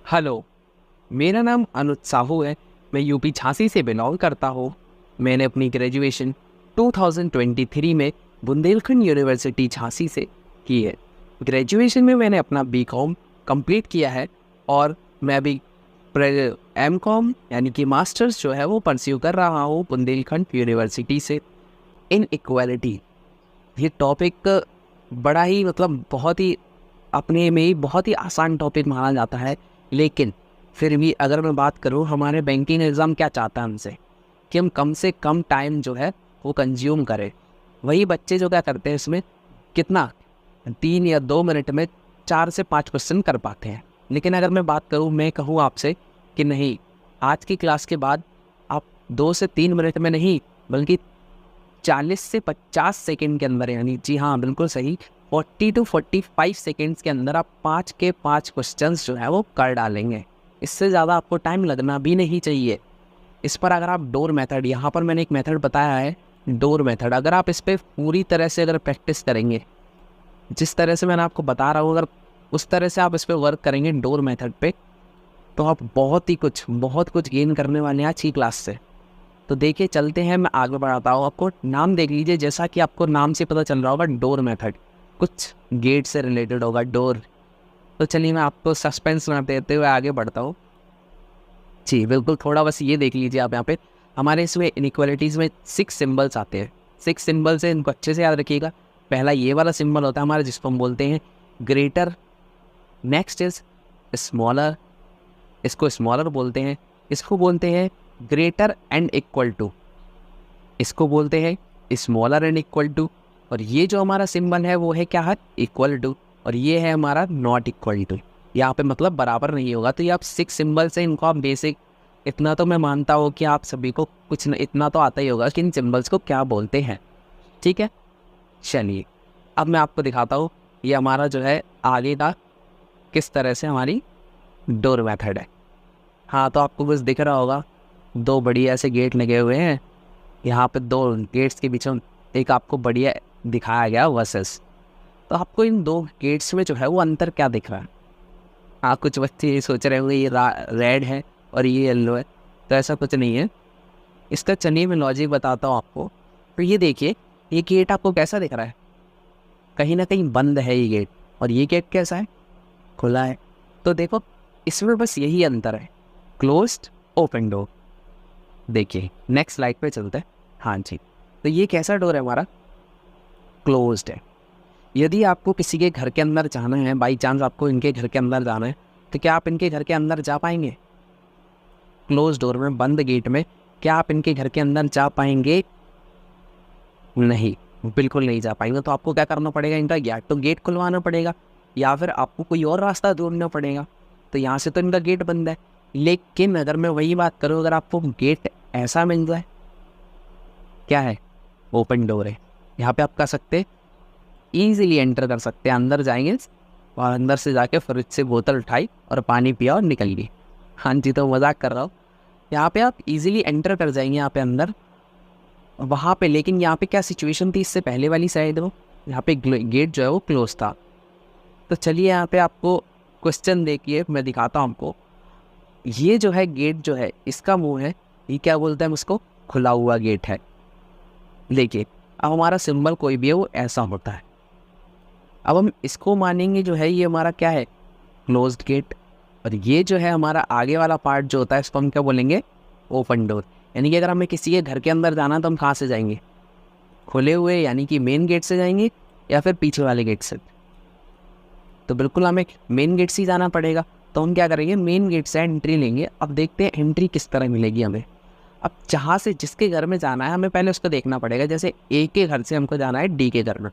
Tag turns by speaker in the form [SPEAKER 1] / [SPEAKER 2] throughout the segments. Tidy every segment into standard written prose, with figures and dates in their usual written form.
[SPEAKER 1] Hello, मेरा नाम अनुज साहू है। मैं यूपी झांसी से बिलोंग करता हूँ। मैंने अपनी ग्रेजुएशन 2023 में बुंदेलखंड यूनिवर्सिटी झांसी से की है। ग्रेजुएशन में मैंने अपना बीकॉम कंप्लीट किया है और मैं अभी एमकॉम यानी कि मास्टर्स जो है वो परस्यू कर रहा हूँ बुंदेलखंड यूनिवर्सिटी से। इन इक्वालिटी ये टॉपिक बड़ा ही बहुत ही अपने में ही बहुत ही आसान टॉपिक माना जाता है, लेकिन फिर भी अगर मैं बात करूँ हमारे बैंकिंग एग्ज़ाम क्या चाहता है हमसे कि हम कम से कम टाइम जो है वो कंज्यूम करें। वही बच्चे जो क्या करते हैं इसमें कितना 3 या 2 मिनट में 4 से 5 क्वेश्चन कर पाते हैं। लेकिन अगर मैं बात करूँ, मैं कहूँ आपसे कि नहीं, आज की क्लास के बाद आप 2 से 3 मिनट में नहीं बल्कि 40 से 50 सेकंड के अंदर, यानी जी हाँ बिल्कुल सही, 40 to 45 सेकेंड्स के अंदर आप 5 के 5 क्वेश्चंस जो है वो कर डालेंगे। इससे ज़्यादा आपको टाइम लगना भी नहीं चाहिए। इस पर अगर आप डोर मेथड, यहाँ पर मैंने एक मेथड बताया है डोर मेथड, अगर आप इस पर पूरी तरह से अगर प्रैक्टिस करेंगे, जिस तरह से मैंने आपको बता रहा हूँ, अगर उस तरह से आप इस पर वर्क करेंगे डोर मेथड पे, तो आप बहुत कुछ गेन करने वाले हैं आज की क्लास से। तो देखिए चलते हैं, मैं आगे बढ़ाता हूँ आपको। नाम देख लीजिए, जैसा कि आपको नाम से पता चल रहा होगा डोर मेथड कुछ गेट से रिलेटेड होगा, डोर। तो चलिए मैं आपको सस्पेंस ना देते हुए आगे बढ़ता हूँ। जी बिल्कुल, थोड़ा बस ये देख लीजिए आप, यहाँ पे हमारे इसमें इनइक्वालिटीज़ में 6 सिंबल्स आते हैं। 6 सिंबल्स हैं, इनको अच्छे से याद रखिएगा। पहला ये वाला सिंबल होता है हमारा, जिसको हम बोलते हैं ग्रेटर। नेक्स्ट इज स्मॉलर, इसको स्मॉलर बोलते हैं। इसको बोलते हैं ग्रेटर एंड इक्वल टू, इसको बोलते हैं स्मॉलर एंड इक्वल टू। और ये जो हमारा सिंबल है वो है क्या है, इक्वल टू। और ये है हमारा नॉट इक्वल टू, यहाँ पे मतलब बराबर नहीं होगा। तो ये आप 6 सिंबल्स हैं, इनको आप बेसिक, इतना तो मैं मानता हूँ कि आप सभी को कुछ न इतना तो आता ही होगा कि इन सिंबल्स को क्या बोलते हैं। ठीक है, चलिए अब मैं आपको दिखाता हूँ ये हमारा जो है आगे का किस तरह से हमारी डोर मेथड है। हाँ, तो आपको बस दिख रहा होगा 2 बढ़िया ऐसे गेट लगे हुए हैं। यहाँ पे 2 गेट्स के बीच में एक आपको बढ़िया दिखाया गया वर्सेस। तो आपको इन 2 गेट्स में जो है वो अंतर क्या दिख रहा है? हाँ, कुछ बच्चे ये सोच रहे होंगे ये रेड है और ये येलो है, तो ऐसा कुछ नहीं है। इसका चलिए मैं लॉजिक बताता हूँ आपको। तो ये देखिए, ये गेट आपको कैसा दिख रहा है? कहीं ना कहीं बंद है ये गेट, और ये गेट कैसा है, खुला है। तो देखो इसमें बस यही अंतर है, क्लोज्ड ओपन डोर। देखिए नेक्स्ट स्लाइड पे चलते हैं। हाँ जी, तो ये कैसा डोर है हमारा, क्लोज्ड है। यदि आपको किसी के घर के अंदर जाना है, बाई चांस आपको इनके घर के अंदर जाना है, तो क्या आप इनके घर के अंदर जा पाएंगे? क्लोज डोर में, बंद गेट में क्या आप इनके घर के अंदर जा पाएंगे? नहीं, बिल्कुल नहीं जा पाएंगे। तो आपको क्या करना पड़ेगा, इनका या तो गेट खुलवाना पड़ेगा या फिर आपको कोई और रास्ता ढूंढना पड़ेगा। तो यहाँ से तो इनका गेट बंद है। लेकिन अगर मैं वही बात करूँ, अगर आपको गेट ऐसा मिल जाए, क्या है, ओपन डोर है, यहाँ पे आप कर सकते ईजिली एंटर कर सकते हैं। अंदर जाएंगे और अंदर से जाके फ्रिज से बोतल उठाई और पानी पिया और निकल गई। हाँ जी, तो मजाक कर रहा हूँ। यहाँ पे आप इजीली एंटर कर जाएंगे यहाँ पे अंदर, वहाँ पे। लेकिन यहाँ पे क्या सिचुएशन थी इससे पहले वाली साइड में, यहाँ पे गेट जो है वो क्लोज था। तो चलिए यहाँ पे आपको क्वेश्चन देखिए, मैं दिखाता हूँ आपको। ये जो है गेट जो है, इसका मुँह है, ये क्या बोलते हैं हम उसको, खुला हुआ गेट है। देखिए अब हमारा सिंबल कोई भी है वो ऐसा होता है। अब हम इसको मानेंगे जो है ये हमारा क्या है, क्लोज्ड गेट। और ये जो है हमारा आगे वाला पार्ट जो होता है, इसको हम क्या बोलेंगे, ओपन डोर। यानी कि अगर हमें किसी के घर के अंदर जाना तो हम कहाँ से जाएंगे, खुले हुए यानी कि मेन गेट से जाएंगे या फिर पीछे वाले गेट से? तो बिल्कुल हमें मेन गेट से ही जाना पड़ेगा। तो हम क्या करेंगे, मेन गेट से एंट्री लेंगे। अब देखते हैं एंट्री किस तरह मिलेगी हमें। अब जहाँ से जिसके घर में जाना है हमें पहले उसको देखना पड़ेगा। जैसे ए के घर से हमको जाना है डी के घर में।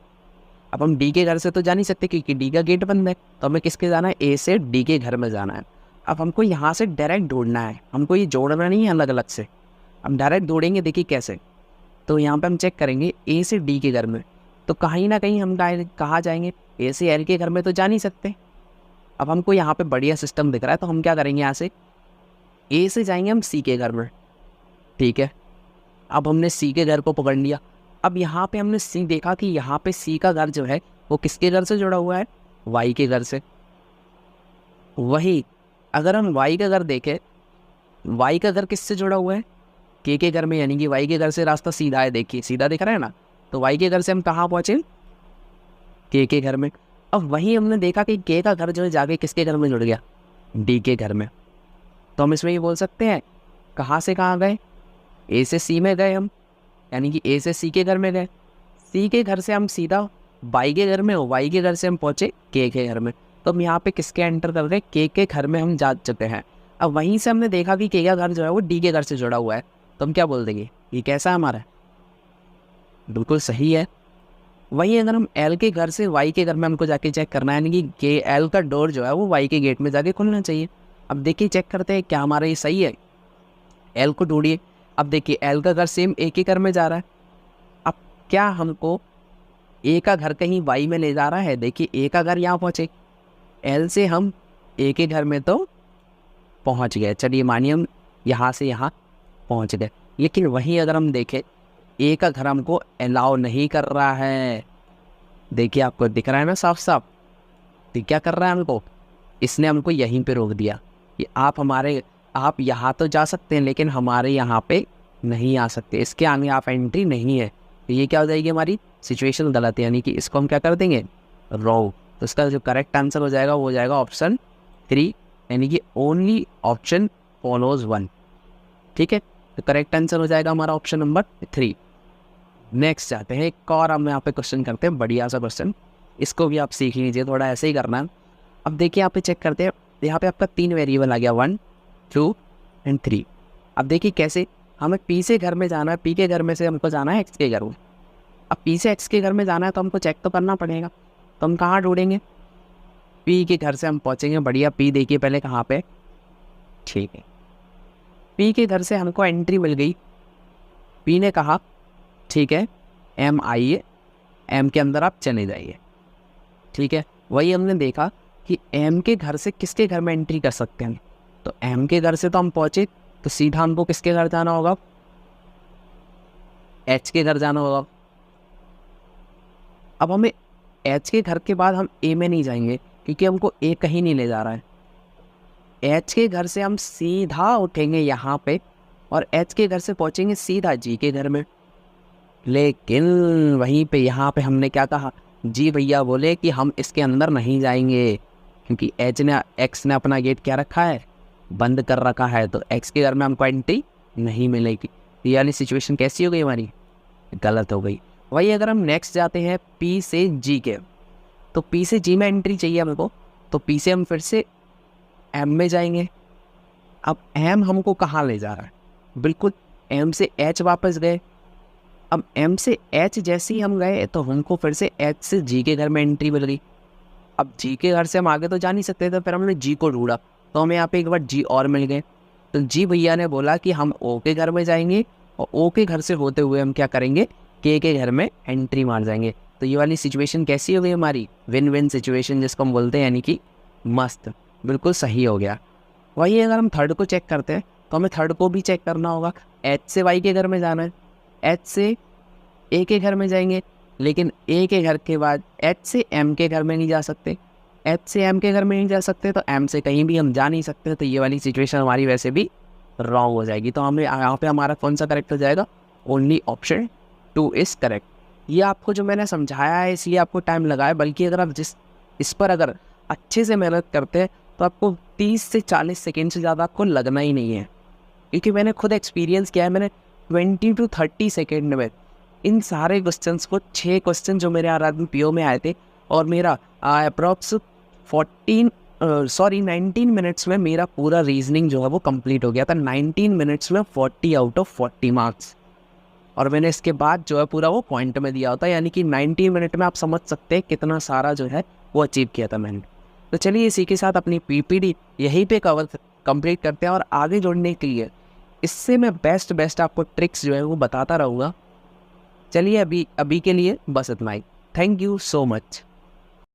[SPEAKER 1] अब हम डी के घर से तो जा नहीं सकते क्योंकि डी का गेट बंद है। तो हमें किसके जाना है, ए से डी के घर में जाना है। अब हमको यहाँ से डायरेक्ट ढूंढना है, हमको ये जोड़ना नहीं है अलग अलग से। हम डायरेक्ट ढूंढेंगे, देखिए कैसे। तो यहाँ पे हम चेक करेंगे ए से डी के घर में, तो कहीं ना कहीं हम कहाँ जाएंगे, ए से एल के घर में तो जा नहीं सकते। अब हमको यहाँ पे बढ़िया सिस्टम दिख रहा है, तो हम क्या करेंगे, यहाँ से ए से जाएंगे हम सी के घर में। ठीक है, अब हमने सी के घर को पकड़ लिया। अब यहाँ पे हमने सी देखा कि यहाँ पे सी का घर जो है वो किसके घर से जुड़ा हुआ है, वाई के घर से। वही अगर हम वाई का घर देखें, वाई का घर किससे जुड़ा हुआ है? के घर में, यानी कि वाई के घर से रास्ता सीधा है, देखिए सीधा दिख रहा है ना। तो वाई के घर से हम कहाँ पहुँचे? के घर में। अब वहीं हमने देखा कि के का घर जो है जाके किसके घर में जुड़ गया? डी के घर में। तो हम इसमें ये बोल सकते हैं कहाँ से कहाँ गए? ए से सी में गए हम, यानी कि ए से सी के घर में गए। सी के घर से हम सीधा वाई के घर में, वाई के घर से हम पहुँचे के घर में। तो हम यहाँ पे किसके एंटर कर रहे? के घर में हम जा चुके हैं। अब वहीं से हमने देखा कि के का घर जो है वो डी के घर से जुड़ा हुआ है, तो हम क्या बोल देंगे? ये कैसा है हमारा? बिल्कुल सही है। वहीं अगर हम एल के घर से वाई के घर में हमको जाके चेक करना है, यानी कि के एल का डोर जो है वो वाई के गेट में जाके खुलना चाहिए। अब देखिए चेक करते हैं क्या हमारा ये सही है। एल को ढूंढिए। अब देखिए एल का घर सेम ए के घर में जा रहा है। अब क्या हमको ए का घर कहीं वाई में ले जा रहा है? देखिए ए का घर यहाँ पहुँचे, एल से हम ए के घर में तो पहुँच गए, चलिए मानिए हम यहाँ से यहाँ पहुँच गए। लेकिन वहीं अगर हम देखें ए का घर हमको अलाउ नहीं कर रहा है। देखिए आपको दिख रहा है ना साफ साफ, तो क्या कर रहा है हमको? इसने हमको यहीं पे रोक दिया कि आप यहाँ तो जा सकते हैं लेकिन हमारे यहाँ पे नहीं आ सकते, इसके आगे आप एंट्री नहीं है। तो ये क्या हो जाएगी? हमारी सिचुएशन गलत है, यानी कि इसको हम क्या कर देंगे? रॉन्ग। तो इसका जो करेक्ट आंसर हो जाएगा वो हो जाएगा ऑप्शन 3, यानी कि ओनली ऑप्शन फॉलोज 1। ठीक है, तो करेक्ट आंसर हो जाएगा हमारा ऑप्शन नंबर 3। नेक्स्ट जाते हैं, एक और हम यहाँ पे क्वेश्चन करते हैं, बढ़िया सा क्वेश्चन, इसको भी आप सीख लीजिए, थोड़ा ऐसे ही करना है। अब देखिए यहाँ पे चेक करते हैं, यहाँ पे आपका 3 वेरिएबल आ गया, 1, 2 एंड 3। अब देखिए कैसे हमें पी से घर में जाना है, पी के घर में से हमको जाना है एक्स के घर में। अब पी से एक्स के घर में जाना है तो हमको चेक तो करना पड़ेगा, तो हम कहाँ ढूंढेंगे? पी के घर से हम पहुँचेंगे, बढ़िया। पी देखिए पहले कहाँ पे, ठीक है, पी के घर से हमको एंट्री मिल गई। पी ने कहा ठीक है एम आइए, एम के अंदर आप चले जाइए। ठीक है, वही हमने देखा कि एम के घर से किसके घर में एंट्री कर सकते हैं? तो एम के घर से तो हम पहुँचे, तो सीधा हमको किसके घर जाना होगा? एच के घर जाना होगा। अब हमें एच के घर के बाद हम ए में नहीं जाएंगे क्योंकि हमको ए कहीं नहीं ले जा रहा है। एच के घर से हम सीधा उठेंगे यहाँ पे और एच के घर से पहुँचेंगे सीधा जी के घर में। लेकिन वहीं पे यहाँ पे हमने क्या कहा? जी भैया बोले कि हम इसके अंदर नहीं जाएंगे क्योंकि एक्स ने अपना गेट क्या रखा है? बंद कर रखा है, तो एक्स के घर में हमको एंट्री नहीं मिलेगी। ये वाली सिचुएशन कैसी हो गई हमारी? गलत हो गई। वही अगर हम नेक्स्ट जाते हैं पी से जी के, तो पी से जी में एंट्री चाहिए हमको, तो पी से हम फिर से एम में जाएंगे। अब एम हमको कहाँ ले जा रहा है? बिल्कुल एम से एच वापस गए। अब एम से एच जैसे ही हम गए तो हमको फिर से एच से जी के घर में एंट्री मिल गई। अब जी के घर से हम आगे तो जा नहीं सकते, तो फिर हमने जी को ढूंढा, तो हमें यहाँ पे एक बार जी और मिल गए। तो जी भैया ने बोला कि हम ओ के घर में जाएंगे और ओ के घर से होते हुए हम क्या करेंगे? के घर में एंट्री मार जाएंगे। तो ये वाली सिचुएशन कैसी हो गई हमारी? विन विन सिचुएशन जिसको हम बोलते हैं, यानी कि मस्त, बिल्कुल सही हो गया। वही अगर हम थर्ड को चेक करते हैं तो हमें थर्ड को भी चेक करना होगा। एच से वाई के घर में जाना है, एच से ए के घर में जाएंगे, लेकिन ए के घर के बाद एच से एम के घर में नहीं जा सकते, एच से एम के घर में नहीं जा सकते, तो एम से कहीं भी हम जा नहीं सकते। तो ये वाली सिचुएशन हमारी वैसे भी रॉन्ग हो जाएगी। तो हमें यहाँ पे हमारा कौन सा करेक्ट हो जाएगा? Only option 2 is correct. ये आपको जो मैंने समझाया है इसलिए आपको टाइम लगा है, बल्कि अगर आप इस पर अगर अच्छे से मेहनत करते हैं तो आपको 30 से 40 सेकेंड से ज़्यादा आपको लगना ही नहीं है, क्योंकि मैंने खुद एक्सपीरियंस किया है। मैंने 20 to 30 सेकेंड में इन सारे क्वेश्चंस को, 6 क्वेश्चन जो मेरे आराधन पीओ में आए थे, और मेरा अप्रॉक्स 19 मिनट्स में मेरा पूरा रीजनिंग जो है वो कंप्लीट हो गया था। 19 मिनट्स में 40 आउट ऑफ 40 मार्क्स, और मैंने इसके बाद जो है पूरा वो पॉइंट में दिया होता है, यानी कि 19 मिनट में आप समझ सकते हैं कितना सारा जो है वो अचीव किया था मैंने। तो चलिए इसी के साथ अपनी पीपीडी यहीं पे कंप्लीट करते हैं, और आगे जोड़ने के लिए इससे मैं बेस्ट आपको ट्रिक्स जो है वो बताता रहूँगा। चलिए अभी के लिए बस इतना ही। Thank you so much.